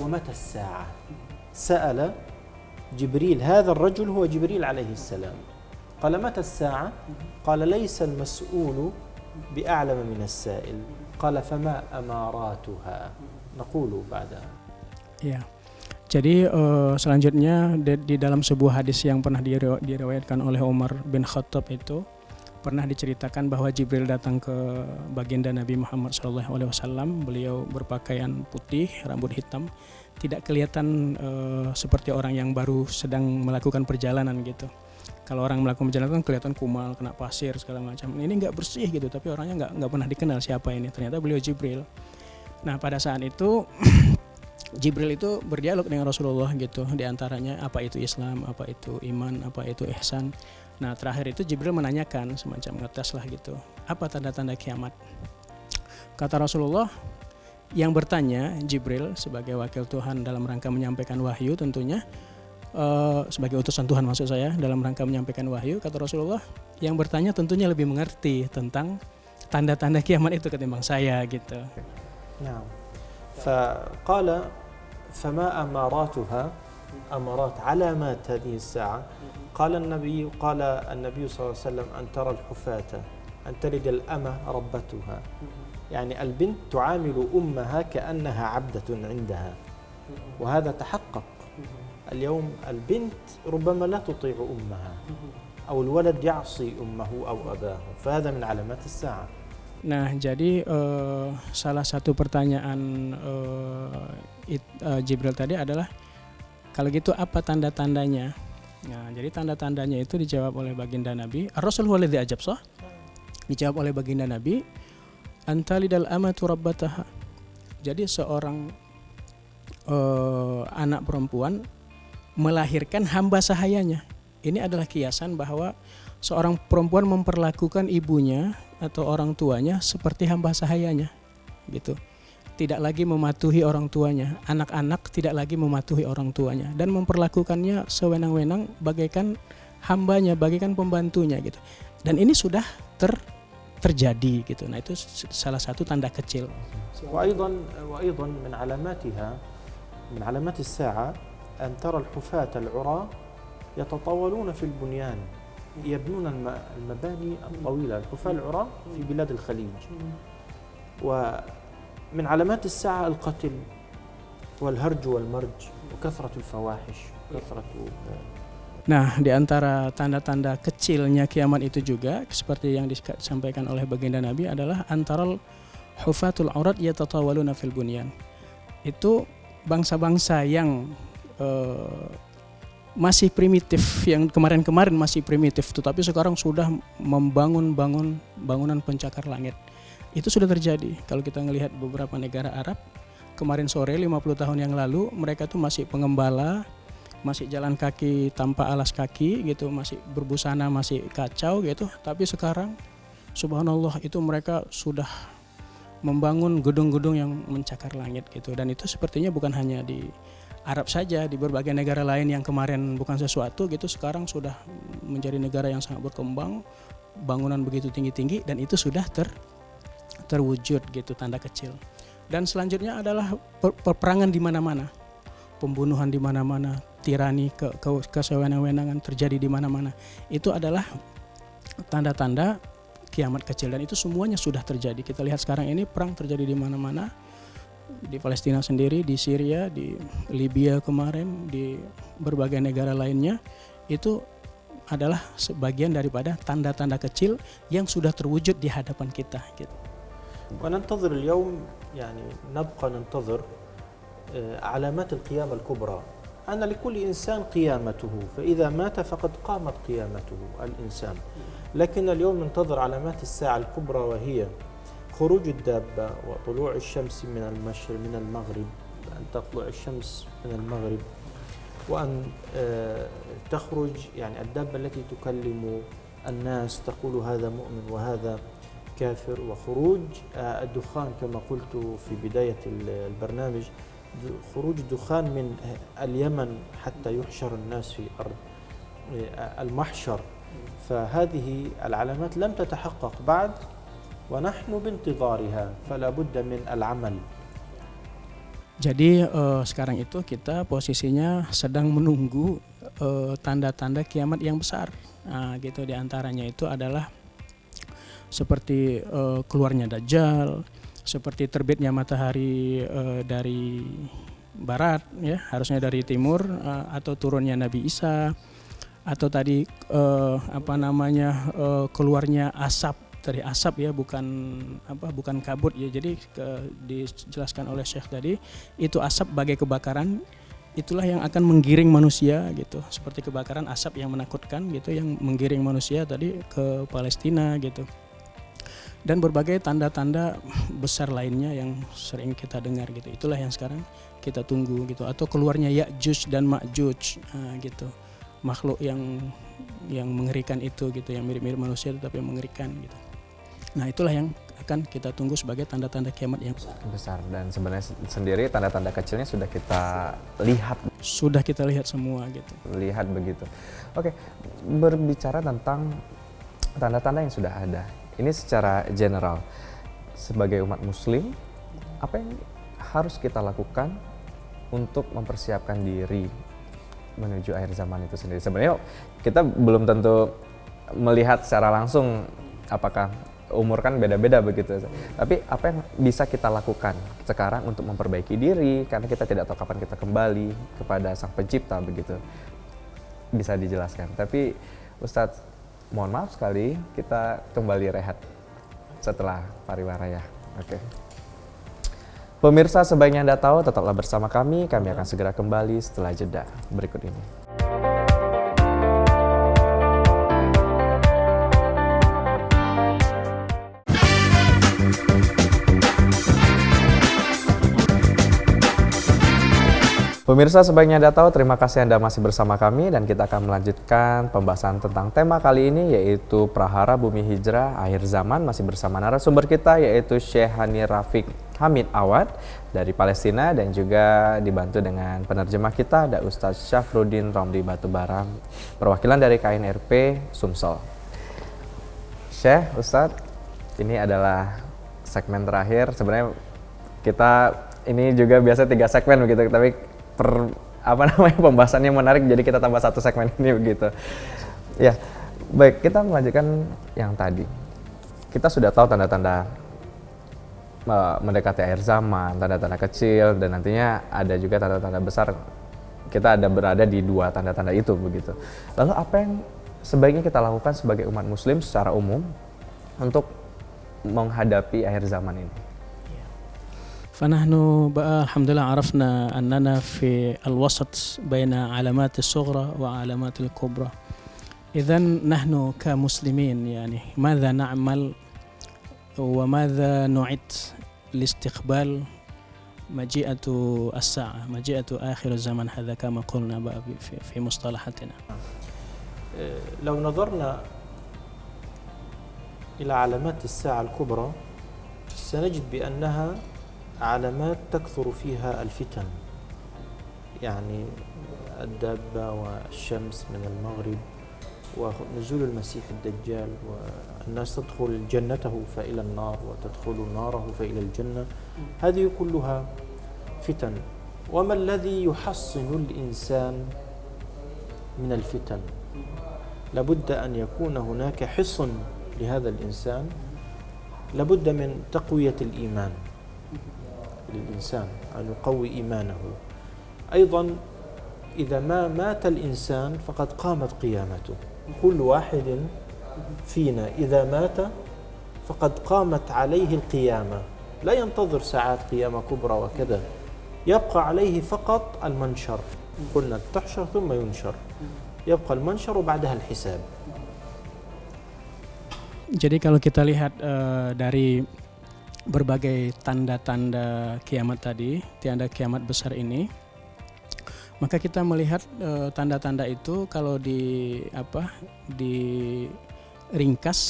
ومتى الساعة؟ سأل جبريل، هذا الرجل هو جبريل عليه السلام، قال: متى الساعة؟ قال: ليس المسؤول بأعلم من السائل، قال: فما أماراتها؟ نقول بعدها. Ya. Jadi selanjutnya di dalam sebuah hadis yang pernah diriwayatkan oleh Umar bin Khattab itu pernah diceritakan bahwa Jibril datang ke baginda Nabi Muhammad SAW. Beliau berpakaian putih, rambut hitam, tidak kelihatan seperti orang yang baru sedang melakukan perjalanan gitu. Kalau orang melakukan perjalanan kan kelihatan kumal, kena pasir segala macam. Ini nggak bersih gitu, tapi orangnya nggak pernah dikenal siapa ini. Ternyata beliau Jibril. Nah, pada saat itu Jibril itu berdialog dengan Rasulullah gitu. Di antaranya apa itu Islam, apa itu iman, apa itu ihsan. Nah, terakhir itu Jibril menanyakan semacam ngetes lah gitu, apa tanda-tanda kiamat? Kata Rasulullah, yang bertanya Jibril sebagai wakil Tuhan dalam rangka menyampaikan wahyu tentunya, sebagai utusan Tuhan maksud saya, dalam rangka menyampaikan wahyu, kata Rasulullah, yang bertanya tentunya lebih mengerti tentang tanda-tanda kiamat itu ketimbang saya gitu. نعم. فقال فما أماراتها، أمارات علامات هذه الساعة. قال النبي صلى الله عليه وسلم أن ترى الحفاة، أن تلد الأمة ربتها، يعني البنت تعامل أمها كأنها عبدة عندها، وهذا تحقق. اليوم البنت ربما لا تطيع أمها، أو الولد يعصي أمه أو أباه، فهذا من علامات الساعة. Nah, jadi salah satu pertanyaan Jibril tadi adalah, kalau gitu apa tanda-tandanya? Nah, jadi tanda-tandanya itu dijawab oleh baginda Nabi. Ar-Rasul huwaladzi ajab, sah? Dijawab oleh baginda Nabi, antalidal amatu rabbataha. Jadi seorang anak perempuan melahirkan hamba sahayanya. Ini adalah kiasan bahwa seorang perempuan memperlakukan ibunya atau orang tuanya seperti hamba sahayanya, gitu. Tidak lagi mematuhi orang tuanya, anak-anak tidak lagi mematuhi orang tuanya dan memperlakukannya sewenang-wenang bagaikan hambanya, bagaikan pembantunya, gitu. Dan ini sudah terjadi, gitu. Nah, itu salah satu tanda kecil. وأيضا من علاماتها، من علامات الساعة أن ترى الحفاة العراة يتطاولون في البنيان، يبنون المباني الطويلة. الحفاة العراة في بلاد الخليج. ومن علامات الساعة القتل والهرج والمرج وكثرة الفواحش، كثرة. Nah, di antara tanda-tanda kecilnya kiamat itu juga seperti yang disampaikan oleh baginda Nabi adalah antaral hufatul aurat yatatawaluna fil bunyan. Itu bangsa-bangsa yang masih primitif, yang kemarin-kemarin masih primitif, tetapi sekarang sudah membangun bangunan pencakar langit. Itu sudah terjadi. Kalau kita melihat beberapa negara Arab, kemarin sore 50 tahun yang lalu mereka tuh masih pengembala, masih jalan kaki tanpa alas kaki gitu, masih berbusana, masih kacau gitu. Tapi sekarang subhanallah itu mereka sudah membangun gedung-gedung yang mencakar langit gitu. Dan itu sepertinya bukan hanya di Arab saja, di berbagai negara lain yang kemarin bukan sesuatu gitu, sekarang sudah menjadi negara yang sangat berkembang, bangunan begitu tinggi-tinggi, dan itu sudah terwujud gitu, tanda kecil. Dan selanjutnya adalah peperangan di mana-mana, pembunuhan di mana-mana, tirani, kesewenang-wenangan terjadi di mana-mana. Itu adalah tanda-tanda kiamat kecil, dan itu semuanya sudah terjadi. Kita lihat sekarang ini perang terjadi di mana-mana, di Palestina sendiri, di Syria, di Libya kemarin, di berbagai negara lainnya. Itu adalah sebagian daripada tanda-tanda kecil yang sudah terwujud di hadapan kita gitu. وننتظر اليوم، يعني نبقى ننتظر علامات القيامة الكبرى. أن لكل إنسان قيامته، فإذا مات فقد قامت قيامته الإنسان. لكن اليوم ننتظر علامات الساعة الكبرى، وهي خروج الدابة وطلوع الشمس من المغرب، أن تطلع الشمس من المغرب، وأن تخرج يعني الدابة التي تكلم الناس تقول هذا مؤمن وهذا كافر، وخروج الدخان كما قلت في بداية البرنامج، خروج الدخان من اليمن حتى يحشر الناس في أرض المحشر. فهذه العلامات لم تتحقق بعد، ونحن بانتظارها، فلا بد من العمل. Jadi sekarang itu kita posisinya sedang menunggu tanda-tanda kiamat yang besar. Nah, gitu, diantaranya itu adalah seperti keluarnya Dajjal, seperti terbitnya matahari dari barat, ya harusnya dari timur, atau turunnya Nabi Isa, atau tadi keluarnya asap, dari asap ya, bukan kabut ya. Jadi dijelaskan oleh Syekh tadi, itu asap bagai kebakaran, itulah yang akan menggiring manusia gitu, seperti kebakaran asap yang menakutkan gitu, yang menggiring manusia tadi ke Palestina gitu. Dan berbagai tanda-tanda besar lainnya yang sering kita dengar gitu. Itulah yang sekarang kita tunggu gitu. Atau keluarnya Ya'juj dan Ma'juj gitu. Makhluk yang mengerikan itu gitu, yang mirip-mirip manusia tetapi yang mengerikan gitu. Nah, itulah yang akan kita tunggu sebagai tanda-tanda kiamat yang besar. Dan sebenarnya sendiri tanda-tanda kecilnya sudah kita lihat. Sudah kita lihat semua gitu. Lihat begitu. Oke, berbicara tentang tanda-tanda yang sudah ada. Ini secara general, sebagai umat muslim, apa yang harus kita lakukan untuk mempersiapkan diri menuju akhir zaman itu sendiri? Sebenarnya kita belum tentu melihat secara langsung, apakah umur kan beda-beda begitu. Tapi apa yang bisa kita lakukan sekarang untuk memperbaiki diri, karena kita tidak tahu kapan kita kembali kepada Sang Pencipta begitu. Bisa dijelaskan. Tapi Ustadz, mohon maaf sekali, kita kembali rehat setelah pariwara ya. Oke. Pemirsa, sebaiknya Anda tahu, tetaplah bersama kami akan segera kembali setelah jeda berikut ini. Pemirsa, sebaiknya Anda tahu, terima kasih Anda masih bersama kami dan kita akan melanjutkan pembahasan tentang tema kali ini, yaitu Prahara Bumi Hijrah Akhir Zaman, masih bersama narasumber kita yaitu Syekh Hani Rafiq Hamid Awad dari Palestina, dan juga dibantu dengan penerjemah kita ada Ustadz Syafruddin Romli Batubara, perwakilan dari KNRP Sumsel. Syekh, Ustadz, ini adalah segmen terakhir. Sebenarnya kita ini juga biasa 3 segmen begitu, tapi pembahasannya menarik, jadi kita tambah 1 segmen ini begitu. Ya, baik, kita melanjutkan yang tadi. Kita sudah tahu tanda-tanda mendekati akhir zaman, tanda-tanda kecil, dan nantinya ada juga tanda-tanda besar. Kita ada berada di 2 tanda-tanda itu begitu. Lalu apa yang sebaiknya kita lakukan sebagai umat muslim secara umum untuk menghadapi akhir zaman ini? فنحن بقى الحمد لله عرفنا أننا في الوسط بين علامات الصغرى وعلامات الكبرى. إذن نحن كمسلمين يعني ماذا نعمل وماذا نعد لاستقبال مجيئة الساعة، مجيئة آخر الزمن، هذا كما قلنا بقى في مصطلحاتنا. لو نظرنا إلى علامات الساعة الكبرى سنجد بأنها علامات تكثر فيها الفتن، يعني الدابة والشمس من المغرب ونزول المسيح الدجال، والناس تدخل جنته فإلى النار وتدخل ناره فإلى الجنة. هذه كلها فتن. وما الذي يحصن الإنسان من الفتن؟ لابد أن يكون هناك حصن لهذا الإنسان، لابد من تقوية الإيمان للإنسان، أن يقوي إيمانه. أيضا إذا ما مات الإنسان فقد قامت قيامته. كل واحد فينا إذا مات فقد قامت عليه القيامة، لا ينتظر ساعات قيامة كبرى وكذا، يبقى عليه فقط المنشر. قلنا تحشر ثم ينشر، يبقى المنشر وبعدها الحساب. Jadi kalau kita lihat dari berbagai tanda-tanda kiamat tadi, tanda kiamat besar ini, maka kita melihat tanda-tanda itu kalau diringkas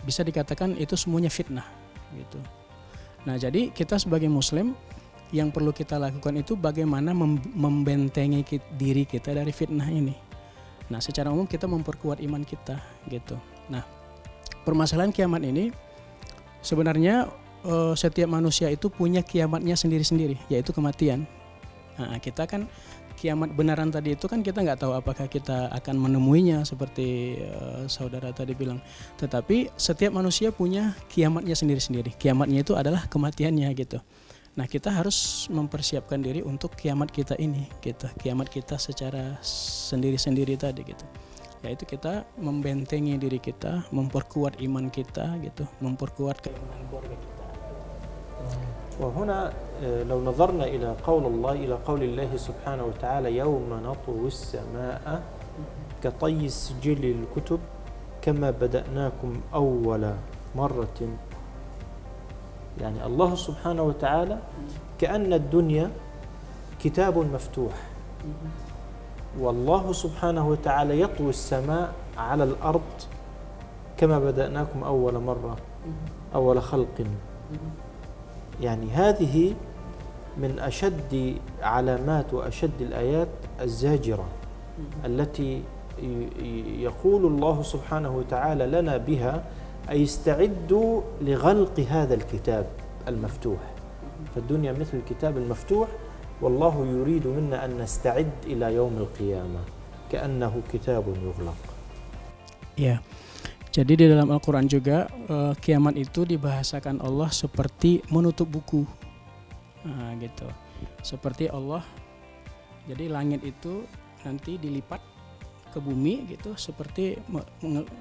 bisa dikatakan itu semuanya fitnah gitu. Nah, jadi kita sebagai muslim yang perlu kita lakukan itu bagaimana membentengi diri kita dari fitnah ini. Nah, secara umum kita memperkuat iman kita gitu. Nah, permasalahan kiamat ini sebenarnya setiap manusia itu punya kiamatnya sendiri-sendiri, yaitu kematian. Nah, kita kan kiamat benaran tadi itu kan kita nggak tahu apakah kita akan menemuinya seperti saudara tadi bilang. Tetapi setiap manusia punya kiamatnya sendiri-sendiri. Kiamatnya itu adalah kematiannya gitu. Nah, kita harus mempersiapkan diri untuk kiamat kita ini gitu. Kiamat kita secara sendiri-sendiri tadi gitu. Yaitu kita membentengi diri kita, memperkuat iman kita gitu, memperkuat keimanan keluarga kita. وهنا لو نظرنا إلى قول الله سبحانه وتعالى يوم نطوي السماء كطي السجل للكتب كما بدأناكم أول مرة، يعني الله سبحانه وتعالى كأن الدنيا كتاب مفتوح، والله سبحانه وتعالى يطوي السماء على الأرض كما بدأناكم أول مرة، أول خلق. يعني هذه من أشد علامات وأشد الآيات الزاجرة التي يقول الله سبحانه وتعالى لنا بها أي استعدوا لغلق هذا الكتاب المفتوح. فالدنيا مثل الكتاب المفتوح والله يريد منا أن نستعد إلى يوم القيامة كأنه كتاب يغلق. Ya, jadi di dalam Al-Quran juga kiamat itu dibahasakan Allah seperti menutup buku, nah, gitu. Seperti Allah, jadi langit itu nanti dilipat ke bumi gitu, seperti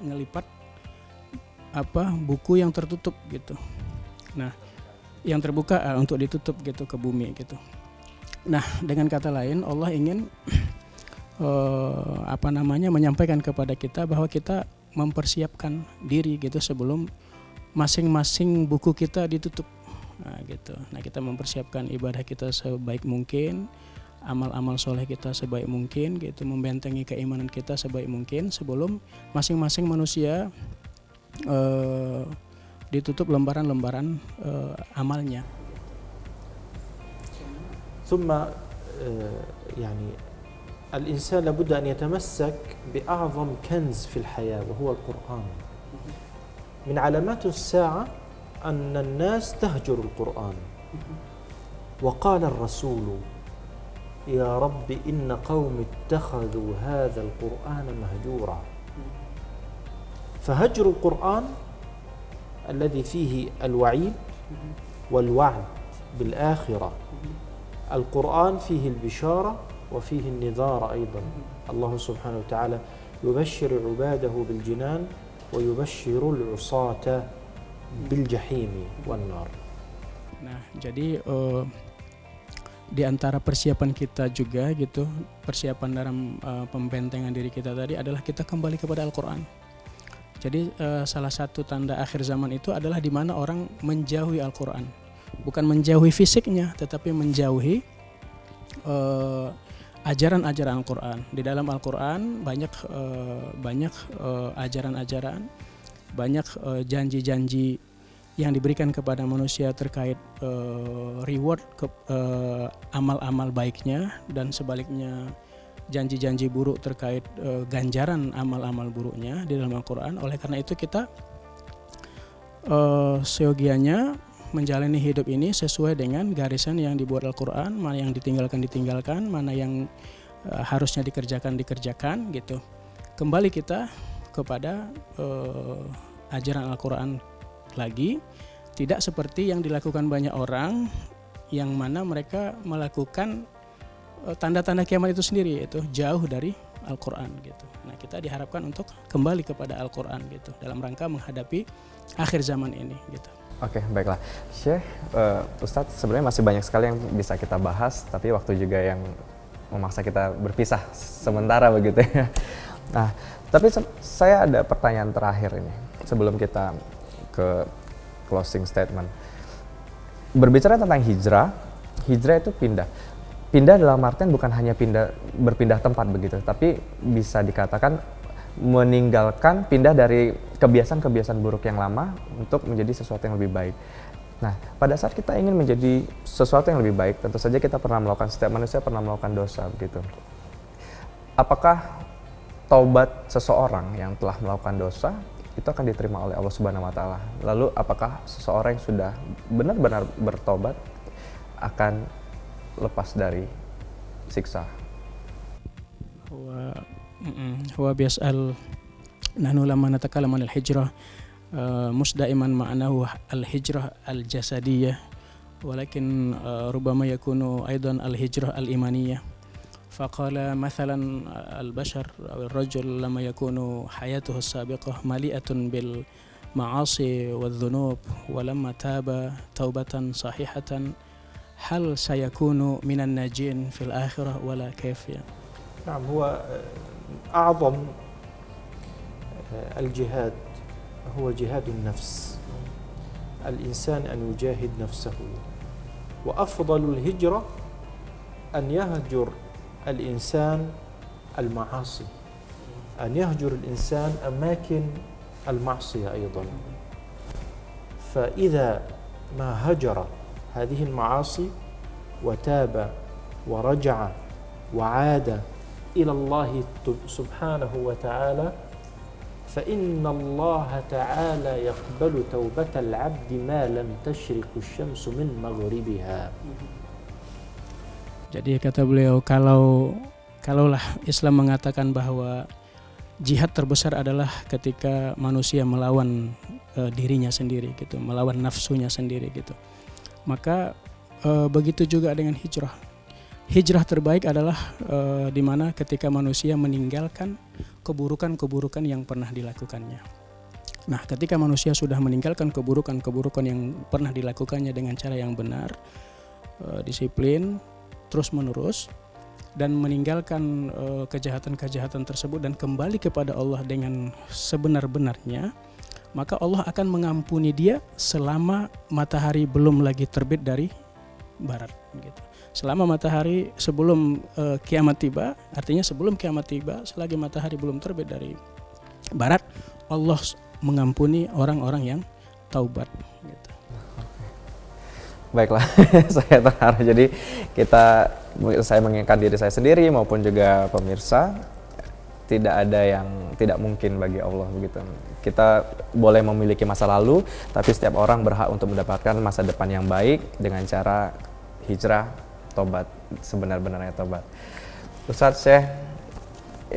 ngelipat buku yang tertutup gitu. Nah, yang terbuka untuk ditutup gitu ke bumi gitu. Nah, dengan kata lain Allah ingin menyampaikan kepada kita bahwa kita mempersiapkan diri gitu sebelum masing-masing buku kita ditutup. Nah, gitu. Nah, kita mempersiapkan ibadah kita sebaik mungkin, amal-amal soleh kita sebaik mungkin gitu, membentengi keimanan kita sebaik mungkin sebelum masing-masing manusia ditutup lembaran-lembaran amalnya. ثم يعني الإنسان لابد أن يتمسك بأعظم كنز في الحياة وهو القرآن. من علامات الساعة أن الناس تهجر القرآن. وقال الرسول يا رب إن قوم اتخذوا هذا القرآن مهجورا. فهجر القرآن الذي فيه الوعيد والوعد بالآخرة. القرآن فيه البشارة وفيه النذار أيضا. الله سبحانه وتعالى يبشر عباده بالجنان ويبشر العصاة بالجحيم والنار. Nah, jadi di antara persiapan kita juga gitu, persiapan dalam pembentengan diri kita tadi adalah kita kembali kepada Al-Quran. Jadi salah satu tanda akhir zaman itu adalah di mana orang menjauhi Al-Quran. Bukan menjauhi fisiknya, tetapi menjauhi ajaran-ajaran Al-Quran. Di dalam Al-Quran banyak ajaran-ajaran, banyak janji-janji yang diberikan kepada manusia terkait reward amal-amal baiknya, dan sebaliknya janji-janji buruk terkait ganjaran amal-amal buruknya di dalam Al-Quran. Oleh karena itu kita seyogianya menjalani hidup ini sesuai dengan garisan yang dibuat Al-Quran, mana yang ditinggalkan, mana yang harusnya dikerjakan gitu. Kembali kita kepada ajaran Al-Quran lagi, tidak seperti yang dilakukan banyak orang yang mana mereka melakukan tanda-tanda kiamat itu sendiri, yaitu jauh dari Al-Quran gitu. Nah, kita diharapkan untuk kembali kepada Al-Quran gitu dalam rangka menghadapi akhir zaman ini gitu. Oke, baiklah. Syekh, Ustadz, sebenarnya masih banyak sekali yang bisa kita bahas, tapi waktu juga yang memaksa kita berpisah sementara begitu ya. Nah, tapi saya ada pertanyaan terakhir ini sebelum kita ke closing statement. Berbicara tentang hijrah itu pindah. Pindah dalam artian bukan hanya berpindah tempat begitu, tapi bisa dikatakan meninggalkan, pindah dari kebiasaan-kebiasaan buruk yang lama untuk menjadi sesuatu yang lebih baik. Nah, pada saat kita ingin menjadi sesuatu yang lebih baik, tentu saja kita pernah melakukan, setiap manusia pernah melakukan dosa begitu. Apakah taubat seseorang yang telah melakukan dosa itu akan diterima oleh Allah Subhanahu wa taala? Lalu apakah seseorang yang sudah benar-benar bertobat akan lepas dari siksa? هو بيسأل نحن لما نتكلم عن الهجرة مش دائما معناه الهجرة الجسدية، ولكن ربما يكون أيضا الهجرة الإيمانية. فقال مثلا البشر أو الرجل لما يكون حياته السابقة مليئة بالمعاصي والذنوب ولما تاب توبة صحيحة هل سيكون من الناجين في الآخرة ولا كيف يعني؟ نعم، هو أعظم الجهاد هو جهاد النفس. الإنسان أن يجاهد نفسه، وأفضل الهجرة أن يهجر الإنسان المعاصي، أن يهجر الإنسان أماكن المعصية أيضا. فإذا ما هجر هذه المعاصي وتاب ورجع وعاد إلى الله سبحانه وتعالى فإن الله تعالى يقبل توبة العبد ما لم تشرق الشمس من مغربها. Jadi kata beliau, kalaulah Islam mengatakan bahwa jihad terbesar adalah ketika manusia melawan dirinya sendiri gitu, melawan nafsunya sendiri gitu. Maka begitu juga dengan hijrah. Hijrah terbaik adalah di mana ketika manusia meninggalkan keburukan-keburukan yang pernah dilakukannya. Nah, ketika manusia sudah meninggalkan keburukan-keburukan yang pernah dilakukannya dengan cara yang benar, disiplin, terus-menerus, dan meninggalkan kejahatan-kejahatan tersebut dan kembali kepada Allah dengan sebenar-benarnya, maka Allah akan mengampuni dia selama matahari belum lagi terbit dari barat gitu. Selama matahari sebelum kiamat tiba, artinya sebelum kiamat tiba, selagi matahari belum terbit dari barat, Allah mengampuni orang-orang yang taubat gitu. Baiklah, saya terharu. Jadi saya mengingatkan diri saya sendiri maupun juga pemirsa, tidak ada yang tidak mungkin bagi Allah begitu. Kita boleh memiliki masa lalu, tapi setiap orang berhak untuk mendapatkan masa depan yang baik dengan cara hijrah, tobat, sebenar-benarnya tobat. Ustadz Syekh,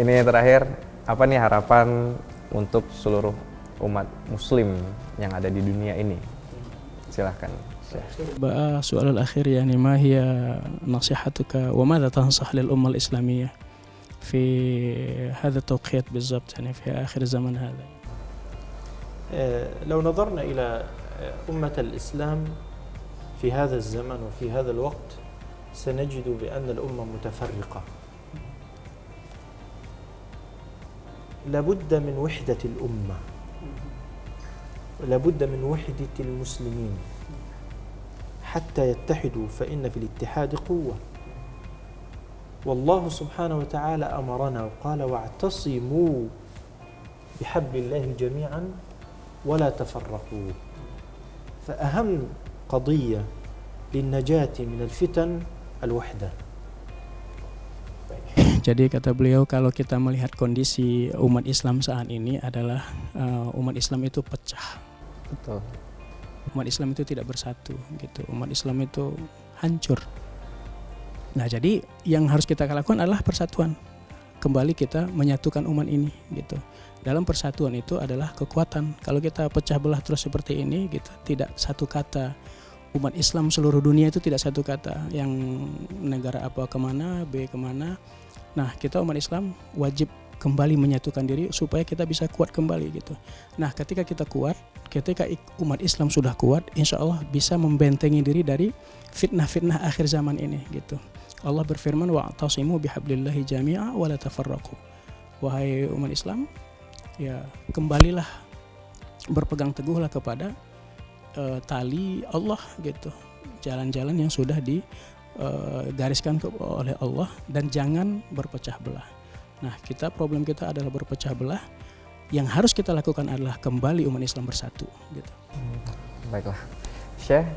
ini terakhir, apa nih harapan untuk seluruh umat muslim yang ada di dunia ini? Silahkan. بقى سؤال الأخير يعني ما هي نصيحتك وماذا تنصح للأمة الإسلامية في هذا التوقيت بالضبط يعني في آخر الزمن هذا؟ لو نظرنا إلى أمة الإسلام في هذا الزمن وفي هذا الوقت سنجد بأن الأمة متفرقة. لابد من وحدة الأمة، لابد من وحدة المسلمين حتى يتحدوا، فإن في الاتحاد قوة. والله سبحانه وتعالى أمرنا وقال واعتصموا بحبل الله جميعا ولا تفرقوا. فأهم قضية للنجاة من الفتن الوحدة. Jadi kata beliau, kalau kita melihat kondisi umat Islam saat ini adalah umat Islam itu pecah. Betul. Umat Islam itu tidak bersatu gitu. Umat Islam itu hancur. Nah, jadi yang harus kita lakukan adalah persatuan. Kembali kita menyatukan umat ini gitu. Dalam persatuan itu adalah kekuatan. Kalau kita pecah belah terus seperti ini gitu, tidak satu kata. Umat Islam seluruh dunia itu tidak satu kata. Yang negara apa kemana, B kemana. Nah, kita umat Islam wajib kembali menyatukan diri supaya kita bisa kuat kembali gitu. Nah, ketika kita kuat, ketika umat Islam sudah kuat, insya Allah bisa membentengi diri dari fitnah-fitnah akhir zaman ini gitu. Allah berfirman, wa'tasimu bihablillahi jami'a wa la tafarraqu. Wahai umat Islam, ya kembalilah, berpegang teguhlah kepada tali Allah gitu. Jalan-jalan yang sudah digariskan oleh Allah dan jangan berpecah belah. Nah, problem kita adalah berpecah belah. Yang harus kita lakukan adalah kembali umat Islam bersatu gitu. Baiklah. Syekh,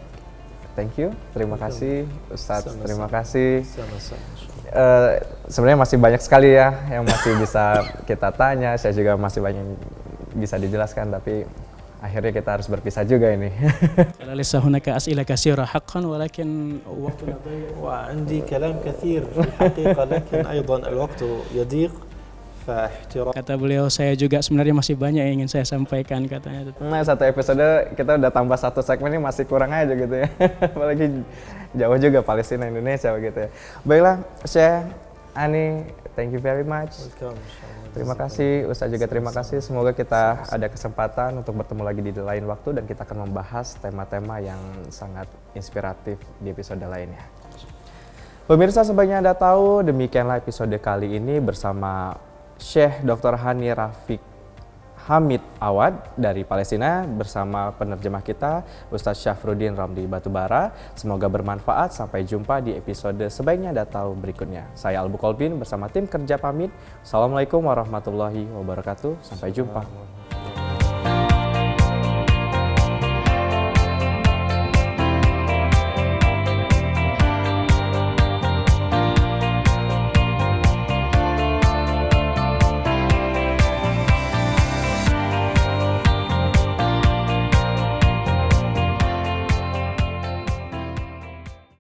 thank you. Terima kasih Ustadz. Terima kasih. Sebenarnya masih banyak sekali ya yang masih bisa kita tanya. Saya juga masih banyak bisa dijelaskan, tapi akhirnya kita harus berpisah juga ini. لسه هناك أسئلة كثيرة حقا ولكن وقتنا ضيق وعندي كلام كثير في الحقيقة لكن أيضا الوقت يضيق فاحترام. Kata beliau, saya juga sebenarnya masih banyak yang ingin saya sampaikan katanya. Nah, satu episode kita udah tambah satu segmen ini masih kurang aja gitu ya. Apalagi jauh juga Palestina Indonesia begitu ya. Baiklah, Syekh Ani, thank you very much. Terima kasih, Ustaz juga terima kasih. Semoga kita ada kesempatan untuk bertemu lagi di lain waktu dan kita akan membahas tema-tema yang sangat inspiratif di episode lainnya. Pemirsa, sebaiknya Anda tahu, demikianlah episode kali ini bersama Syekh Dr. Hani Rafiq Hamid Awad dari Palestina bersama penerjemah kita Ustaz Syafruddin Ramli Batubara. Semoga bermanfaat. Sampai jumpa di episode Sebaiknya Anda Tahu berikutnya. Saya Albu Kolbin bersama tim kerja pamit. Assalamualaikum warahmatullahi wabarakatuh. Sampai jumpa.